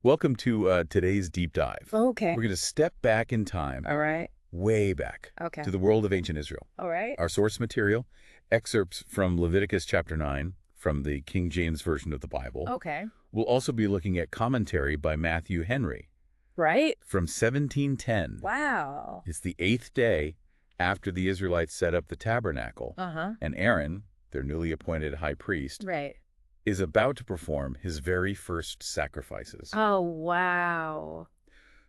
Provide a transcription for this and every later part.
Welcome to today's deep dive. Okay. We're going to step back in time, All right. way back, Okay. to the world of ancient Israel. All right. Our source material, excerpts from Leviticus Chapter 9, from the King James Version of the Bible. Okay. We'll also be looking at commentary by Matthew Henry Right. from 1710. Wow. It's the 8th day after the Israelites set up the tabernacle, Uh-huh. and Aaron, their newly appointed high priest, Right. is about to perform his very first sacrifices. Oh, wow.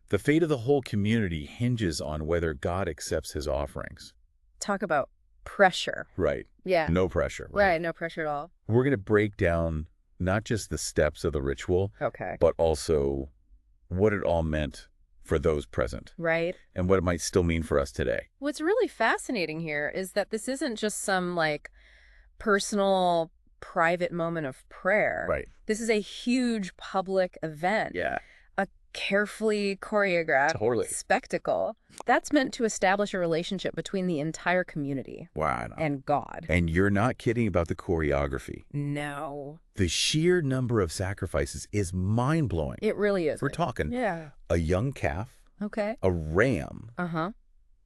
The fate of the whole community hinges on whether God accepts his offerings. Talk about pressure. Right. Yeah. No pressure. Right. No pressure at all. We're going to break down not just the steps of the ritual, Okay. but also what it all meant for those present Right. and what it might still mean for us today. What's really fascinating here is that this isn't just some personal, private moment of prayer. Right. This is a huge public event. Yeah. A carefully choreographed Totally. spectacle that's meant to establish a relationship between the entire community Wow. and God. And you're not kidding about the choreography. No. The sheer number of sacrifices is mind-blowing. It really is. We're talking Yeah. a young calf, Okay. a ram, Uh-huh.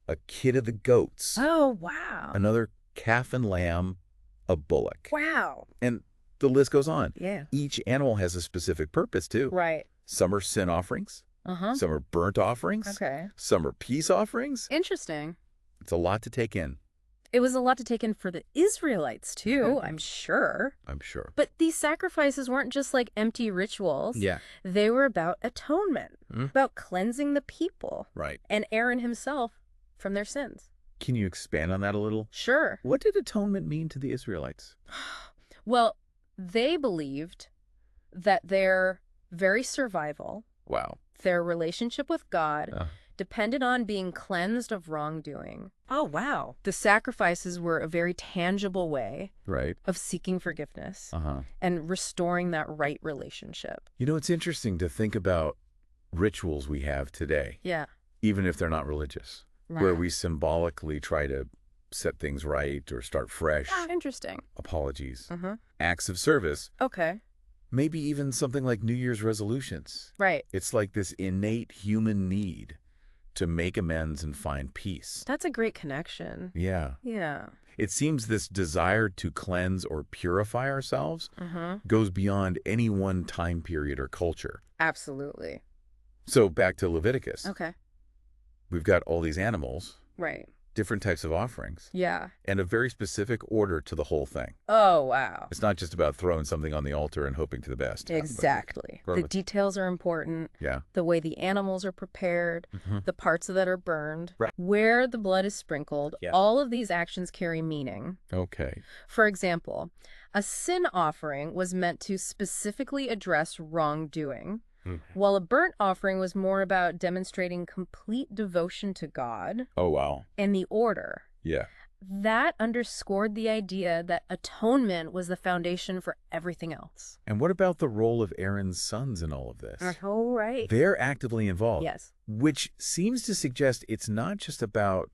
a kid of the goats, Oh, wow. another calf and lamb, a bullock. Wow. And the list goes on. Yeah. Each animal has a specific purpose, too. Right. Some are sin offerings. Uh-huh. Some are burnt offerings. Okay. Some are peace offerings. Interesting. It's a lot to take in, It was a lot to take in for the Israelites, too, I'm sure. I'm sure. But these sacrifices weren't just like empty rituals. Yeah. They were about atonement, about cleansing the people Right. and Aaron himself from their sins. Can you expand on that a little? Sure. What did atonement mean to the Israelites? Well, they believed that their very survival, Wow. their relationship with God, Uh, depended on being cleansed of wrongdoing. Oh, wow. The sacrifices were a very tangible way right. of seeking forgiveness Uh-huh. and restoring that right relationship. You know, it's interesting to think about rituals we have today, Yeah. even if they're not religious, where we symbolically try to set things right or start fresh. Interesting. Apologies. Uh-huh. Acts of service. Okay. Maybe even something like New Year's resolutions. Right. It's like this innate human need to make amends and find peace. That's a great connection. Yeah. Yeah. It seems this desire to cleanse or purify ourselves Uh-huh. goes beyond any one time period or culture. Absolutely. So back to Leviticus. Okay. We've got all these animals, Right. different types of offerings, Yeah. and a very specific order to the whole thing. Oh, wow. It's not just about throwing something on the altar and hoping to the best. Exactly. The Perfect. details are important. Yeah. The way the animals are prepared, the parts that are burned, Right. where the blood is sprinkled, Yeah. all of these actions carry meaning. Okay. For example, a sin offering was meant to specifically address wrongdoing, while a burnt offering was more about demonstrating complete devotion to God Oh, wow. and the order. Yeah. That underscored the idea that atonement was the foundation for everything else. And what about the role of Aaron's sons in all of this? Oh, right. They're actively involved. Yes. Which seems to suggest it's not just about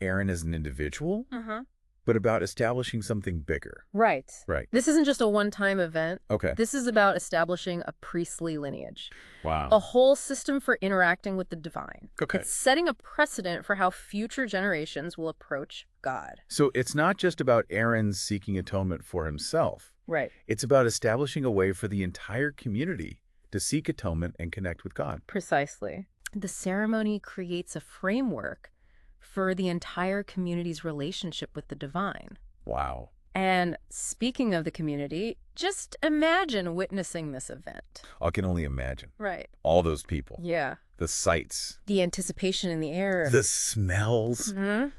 Aaron as an individual, Uh-huh. but about establishing something bigger. Right. Right. This isn't just a one-time event. Okay. This is about establishing a priestly lineage, Wow. a whole system for interacting with the divine. Okay. It's setting a precedent for how future generations will approach God. So it's not just about Aaron seeking atonement for himself. Right. It's about establishing a way for the entire community to seek atonement and connect with God. Precisely. The ceremony creates a framework for the entire community's relationship with the divine. Wow. And speaking of the community, just imagine witnessing this event. I can only imagine. Right. All those people. Yeah. The sights. The anticipation in the air. The smells.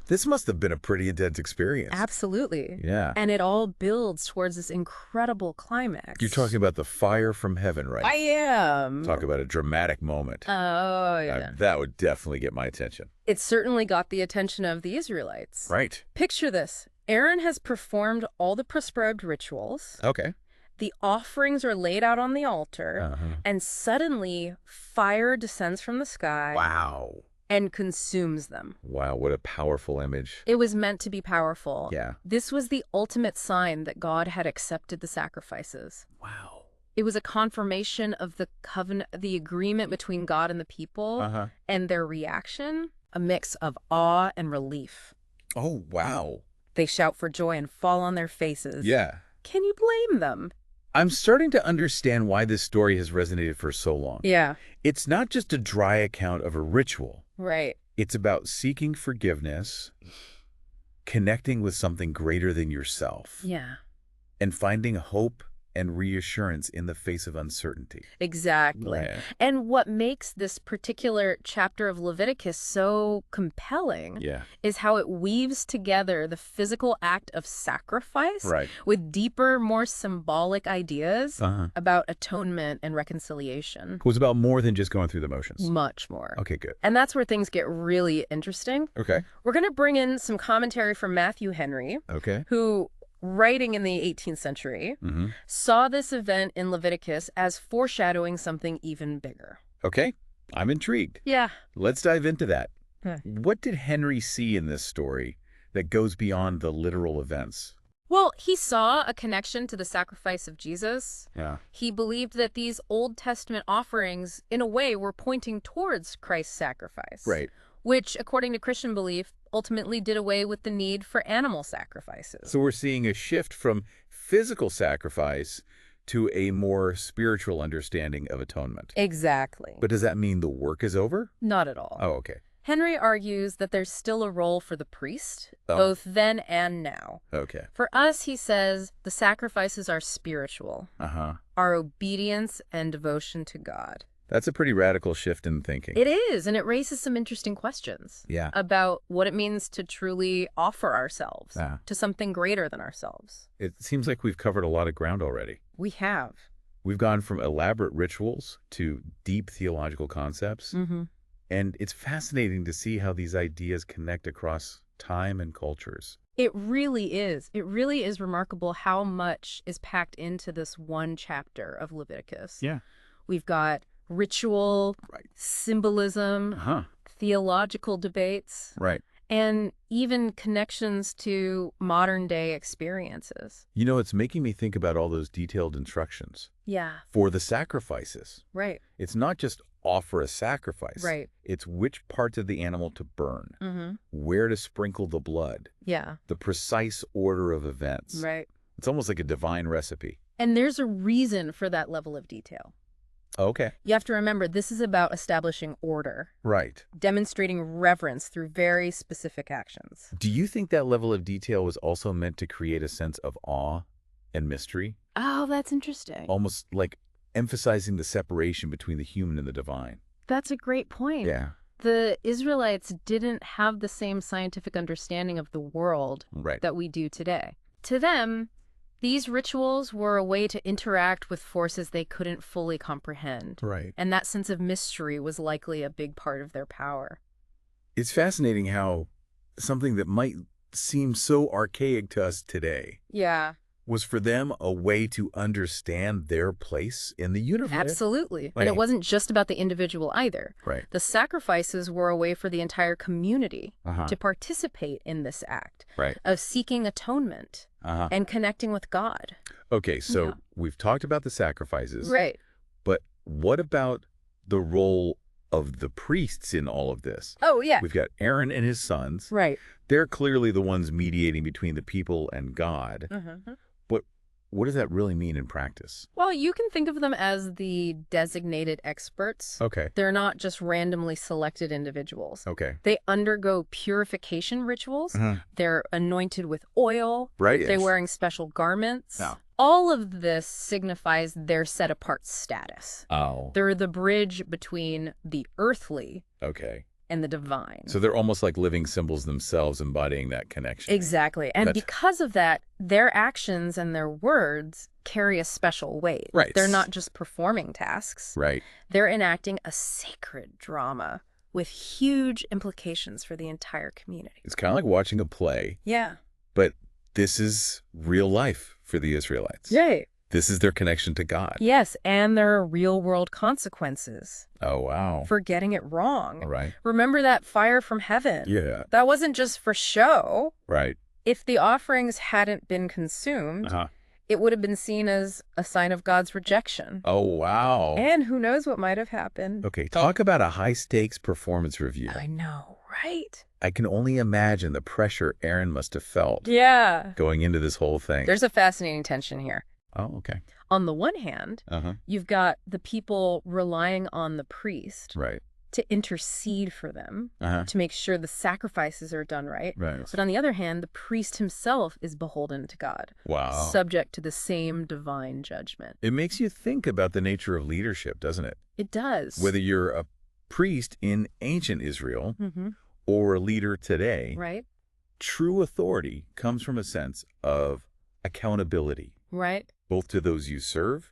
This must have been a pretty intense experience. Absolutely. Yeah. And it all builds towards this incredible climax. You're talking about the fire from heaven, right? I am. Talk about a dramatic moment. Oh, yeah. That would definitely get my attention. It certainly got the attention of the Israelites. Right. Picture this. Aaron has performed all the prescribed rituals. Okay. The offerings are laid out on the altar, and suddenly fire descends from the sky Wow. and consumes them. Wow, what a powerful image. It was meant to be powerful. Yeah. This was the ultimate sign that God had accepted the sacrifices. Wow. It was a confirmation of the covenant, the agreement between God and the people, and their reaction, a mix of awe and relief. Oh, wow. They shout for joy and fall on their faces. Yeah. Can you blame them? I'm starting to understand why this story has resonated for so long. Yeah. It's not just a dry account of a ritual. Right. It's about seeking forgiveness, connecting with something greater than yourself, Yeah. and finding hope and reassurance in the face of uncertainty. Exactly. Right. And what makes this particular chapter of Leviticus so compelling is how it weaves together the physical act of sacrifice with deeper, more symbolic ideas about atonement and reconciliation. It was about more than just going through the motions. Much more. Okay, good. And that's where things get really interesting. Okay. We're going to bring in some commentary from Matthew Henry, who, writing in the 18th century, saw this event in Leviticus as foreshadowing something even bigger. Okay, I'm intrigued. Yeah. Let's dive into that. What did Henry see in this story that goes beyond the literal events? Well, he saw a connection to the sacrifice of Jesus. Yeah. He believed that these Old Testament offerings, in a way, were pointing towards Christ's sacrifice. Right. Which, according to Christian belief, ultimately did away with the need for animal sacrifices. So we're seeing a shift from physical sacrifice to a more spiritual understanding of atonement. Exactly. But does that mean the work is over? Not at all. Oh, okay. Henry argues that there's still a role for the priest, both then and now. Okay. For us, he says, the sacrifices are spiritual. Our obedience and devotion to God. That's a pretty radical shift in thinking. It is, and it raises some interesting questions about what it means to truly offer ourselves to something greater than ourselves. It seems like we've covered a lot of ground already. We have. We've gone from elaborate rituals to deep theological concepts. And it's fascinating to see how these ideas connect across time and cultures. It really is. It really is remarkable how much is packed into this one chapter of Leviticus. Yeah. We've got ritual, symbolism, theological debates, and even connections to modern day experiences. You know, it's making me think about all those detailed instructions. Yeah. For the sacrifices. Right. It's not just offer a sacrifice. Right. It's which parts of the animal to burn, where to sprinkle the blood, the precise order of events. Right. It's almost like a divine recipe. And there's a reason for that level of detail. Okay. You have to remember, this is about establishing order. Right. Demonstrating reverence through very specific actions. Do you think that level of detail was also meant to create a sense of awe and mystery? Oh, that's interesting. Almost like emphasizing the separation between the human and the divine. That's a great point. Yeah. The Israelites didn't have the same scientific understanding of the world that we do today. To them, these rituals were a way to interact with forces they couldn't fully comprehend. Right. And that sense of mystery was likely a big part of their power. It's fascinating how something that might seem so archaic to us today was for them a way to understand their place in the universe. Absolutely. And it wasn't just about the individual either. Right. The sacrifices were a way for the entire community to participate in this act of seeking atonement and connecting with God. Okay, so we've talked about the sacrifices. Right. But what about the role of the priests in all of this? Oh, yeah. We've got Aaron and his sons. Right. They're clearly the ones mediating between the people and God. But what does that really mean in practice? Well, you can think of them as the designated experts. Okay. They're not just randomly selected individuals. Okay. They undergo purification rituals. They're anointed with oil. Right. They're wearing special garments. Oh. All of this signifies their set-apart status. Oh. They're the bridge between the earthly and the divine. So they're almost like living symbols themselves, embodying that connection. Exactly. And because of that, their actions and their words carry a special weight. Right. They're not just performing tasks. Right. They're enacting a sacred drama with huge implications for the entire community. It's kind of like watching a play. Yeah. But this is real life for the Israelites. Right. This is their connection to God. Yes, and there are real-world consequences. Oh, wow. For getting it wrong. Right. Remember that fire from heaven? Yeah. That wasn't just for show. Right. If the offerings hadn't been consumed, it would have been seen as a sign of God's rejection. Oh, wow. And who knows what might have happened. Okay, talk about a high-stakes performance review. I know, right? I can only imagine the pressure Aaron must have felt going into this whole thing. There's a fascinating tension here. Oh, okay. On the one hand, you've got the people relying on the priest to intercede for them, to make sure the sacrifices are done right. But on the other hand, the priest himself is beholden to God, subject to the same divine judgment. It makes you think about the nature of leadership, doesn't it? It does. Whether you're a priest in ancient Israel or a leader today, true authority comes from a sense of accountability. Both to those you serve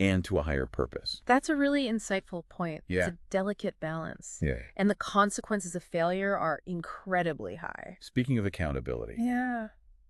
and to a higher purpose. That's a really insightful point. It's a delicate balance. And the consequences of failure are incredibly high. Speaking of accountability,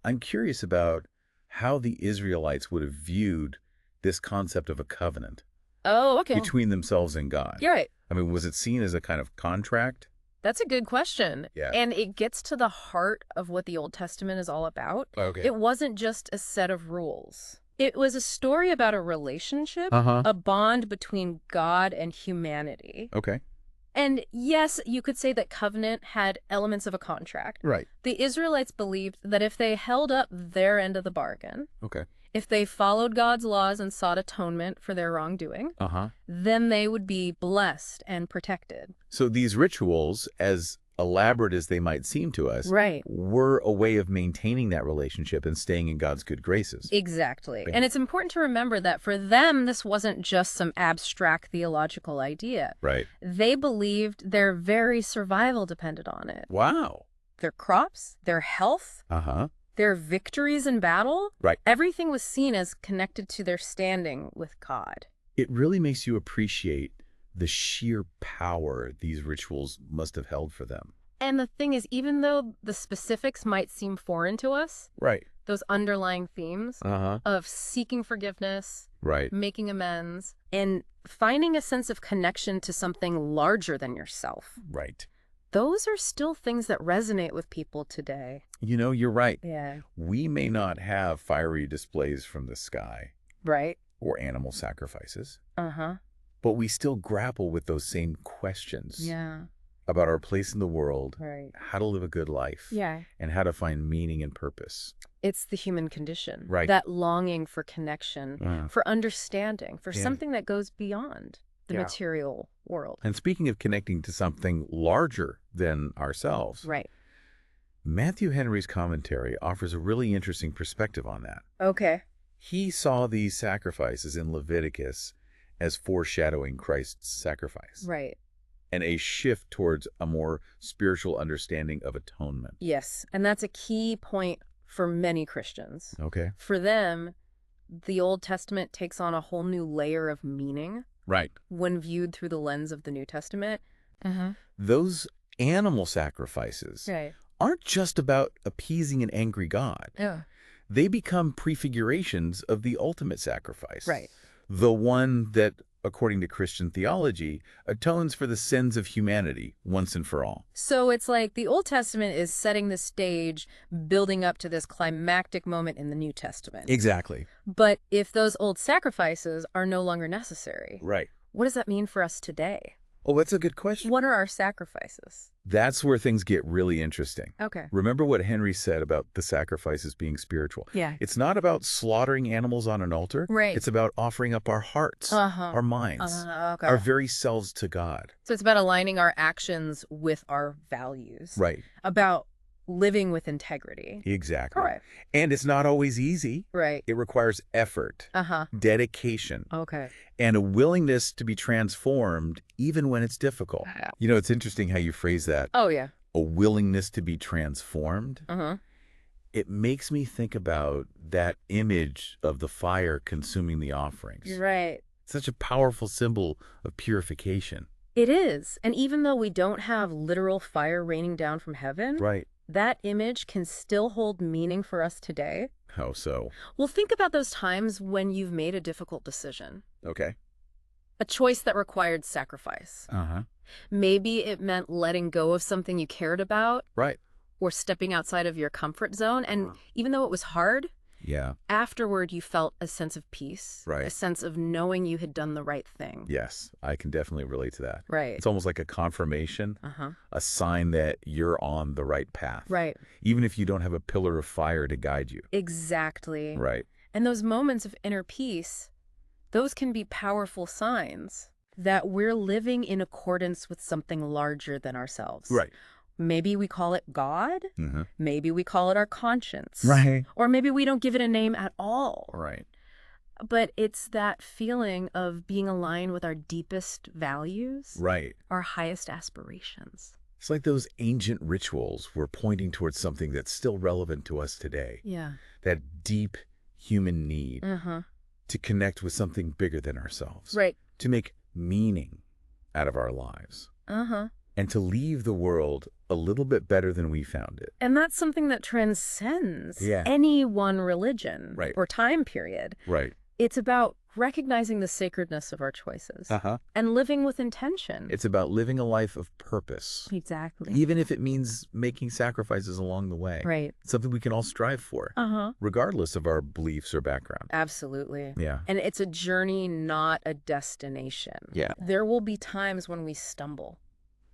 I'm curious about how the Israelites would have viewed this concept of a covenant between themselves and God. You're right. I mean, was it seen as a kind of contract? That's a good question. And it gets to the heart of what the Old Testament is all about. It wasn't just a set of rules. It was a story about a relationship, a bond between God and humanity. And yes, you could say that covenant had elements of a contract. The Israelites believed that if they held up their end of the bargain, if they followed God's laws and sought atonement for their wrongdoing, then they would be blessed and protected. So these rituals, as elaborate as they might seem to us, were a way of maintaining that relationship and staying in God's good graces. Exactly. And it's important to remember that for them, this wasn't just some abstract theological idea. They believed their very survival depended on it. Wow. Their crops, their health, their victories in battle, everything was seen as connected to their standing with God. It really makes you appreciate the sheer power these rituals must have held for them. And the thing is, even though the specifics might seem foreign to us, those underlying themes of seeking forgiveness, making amends, and finding a sense of connection to something larger than yourself. Those are still things that resonate with people today. You know, you're right. We may not have fiery displays from the sky. Or animal sacrifices. But we still grapple with those same questions. About our place in the world, how to live a good life, and how to find meaning and purpose. It's the human condition. That longing for connection, for understanding, for something that goes beyond the material world. And speaking of connecting to something larger than ourselves, Matthew Henry's commentary offers a really interesting perspective on that. He saw these sacrifices in Leviticus as foreshadowing Christ's sacrifice. And a shift towards a more spiritual understanding of atonement. Yes, and that's a key point for many Christians. For them, the Old Testament takes on a whole new layer of meaning. When viewed through the lens of the New Testament. Those animal sacrifices aren't just about appeasing an angry God. They become prefigurations of the ultimate sacrifice. The one that, according to Christian theology, atones for the sins of humanity once and for all. So it's like the Old Testament is setting the stage, building up to this climactic moment in the New Testament. Exactly. But if those old sacrifices are no longer necessary, what does that mean for us today? Oh, that's a good question. What are our sacrifices? That's where things get really interesting. Okay. Remember what Henry said about the sacrifices being spiritual. Yeah. It's not about slaughtering animals on an altar. Right. It's about offering up our hearts, our minds, our very selves to God. So it's about aligning our actions with our values. Right. About living with integrity. Exactly. Correct. And it's not always easy. Right. It requires effort, dedication, and a willingness to be transformed even when it's difficult. You know, it's interesting how you phrase that. Oh, yeah. A willingness to be transformed. It makes me think about that image of the fire consuming the offerings. Right. Such a powerful symbol of purification. It is. And even though we don't have literal fire raining down from heaven, that image can still hold meaning for us today. How so? Well, think about those times when you've made a difficult decision. Okay. A choice that required sacrifice. Maybe it meant letting go of something you cared about. Right. Or stepping outside of your comfort zone. And even though it was hard, Yeah. Afterward, you felt a sense of peace, Right. a sense of knowing you had done the right thing. Yes, I can definitely relate to that. Right. It's almost like a confirmation, a sign that you're on the right path. Right. Even if you don't have a pillar of fire to guide you. Exactly. Right. And those moments of inner peace, those can be powerful signs that we're living in accordance with something larger than ourselves. Right. Maybe we call it God. Maybe we call it our conscience. Right. Or maybe we don't give it a name at all. Right. But it's that feeling of being aligned with our deepest values. Right. Our highest aspirations. It's like those ancient rituals were pointing towards something that's still relevant to us today. Yeah. That deep human need to connect with something bigger than ourselves. Right. To make meaning out of our lives. And to leave the world a little bit better than we found it. And that's something that transcends any one religion or time period. Right. It's about recognizing the sacredness of our choices and living with intention. It's about living a life of purpose. Exactly. Even if it means making sacrifices along the way. Right. It's something we can all strive for, regardless of our beliefs or background. Absolutely. Yeah. And it's a journey, not a destination. Yeah. There will be times when we stumble.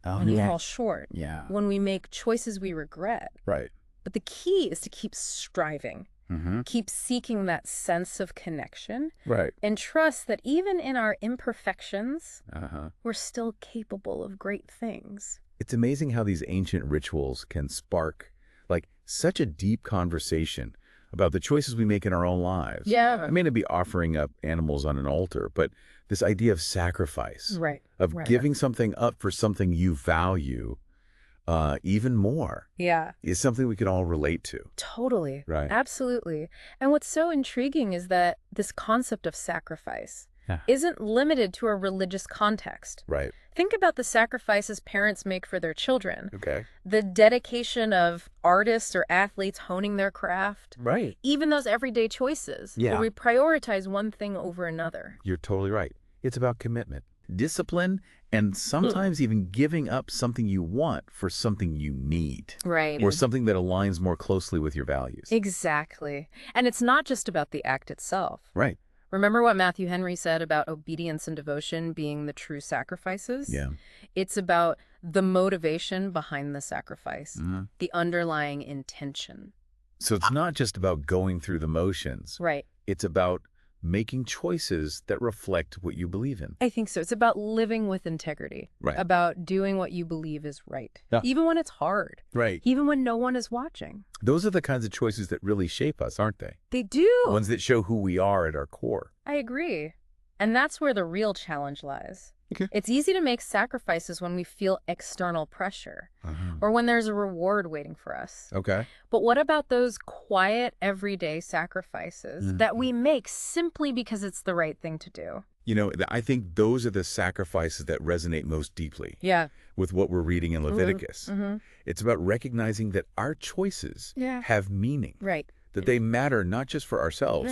When we fall short. Yeah. When we make choices we regret. Right. But the key is to keep striving. Keep seeking that sense of connection. Right. And trust that even in our imperfections, we're still capable of great things. It's amazing how these ancient rituals can spark like such a deep conversation about the choices we make in our own lives. Yeah. I may not be offering up animals on an altar, but this idea of sacrifice, of giving something up for something you value even more, is something we can all relate to. Totally. Right. Absolutely. And what's so intriguing is that this concept of sacrifice isn't limited to a religious context. Right. Think about the sacrifices parents make for their children. Okay. The dedication of artists or athletes honing their craft. Right. Even those everyday choices where we prioritize one thing over another. You're totally right. It's about commitment, discipline, and sometimes even giving up something you want for something you need. Right. Or something that aligns more closely with your values. Exactly. And it's not just about the act itself. Right. Remember what Matthew Henry said about obedience and devotion being the true sacrifices? Yeah. It's about the motivation behind the sacrifice, the underlying intention. So it's not just about going through the motions. Right. It's about making choices that reflect what you believe in. I think so. It's about living with integrity. Right. About doing what you believe is right. Even when it's hard. Right. Even when no one is watching. Those are the kinds of choices that really shape us, aren't they? They do. Ones that show who we are at our core. I agree. And that's where the real challenge lies. Okay. It's easy to make sacrifices when we feel external pressure or when there's a reward waiting for us. Okay. But what about those quiet, everyday sacrifices that we make simply because it's the right thing to do? You know, I think those are the sacrifices that resonate most deeply with what we're reading in Leviticus. It's about recognizing that our choices have meaning. Right. That they matter not just for ourselves,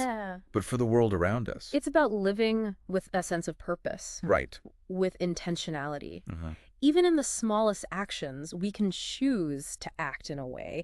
but for the world around us. It's about living with a sense of purpose. Right. With intentionality. Even in the smallest actions, we can choose to act in a way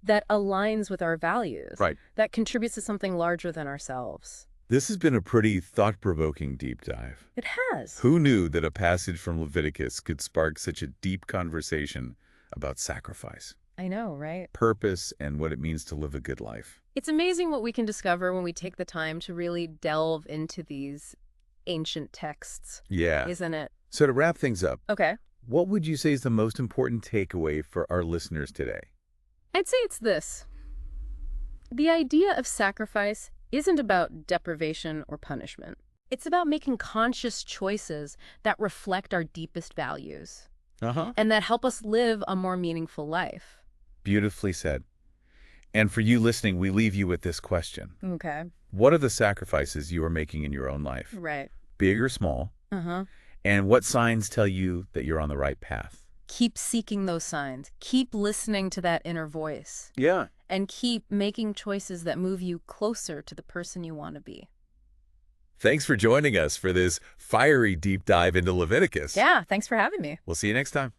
that aligns with our values, that contributes to something larger than ourselves. This has been a pretty thought-provoking deep dive. It has. Who knew that a passage from Leviticus could spark such a deep conversation about sacrifice? I know, right? Purpose and what it means to live a good life. It's amazing what we can discover when we take the time to really delve into these ancient texts. Yeah. Isn't it? So to wrap things up, what would you say is the most important takeaway for our listeners today? I'd say it's this. The idea of sacrifice isn't about deprivation or punishment. It's about making conscious choices that reflect our deepest values and that help us live a more meaningful life. Beautifully said. And for you listening, we leave you with this question. Okay. What are the sacrifices you are making in your own life? Right. Big or small? And what signs tell you that you're on the right path? Keep seeking those signs. Keep listening to that inner voice. Yeah. And keep making choices that move you closer to the person you want to be. Thanks for joining us for this fiery deep dive into Leviticus. Yeah, thanks for having me. We'll see you next time.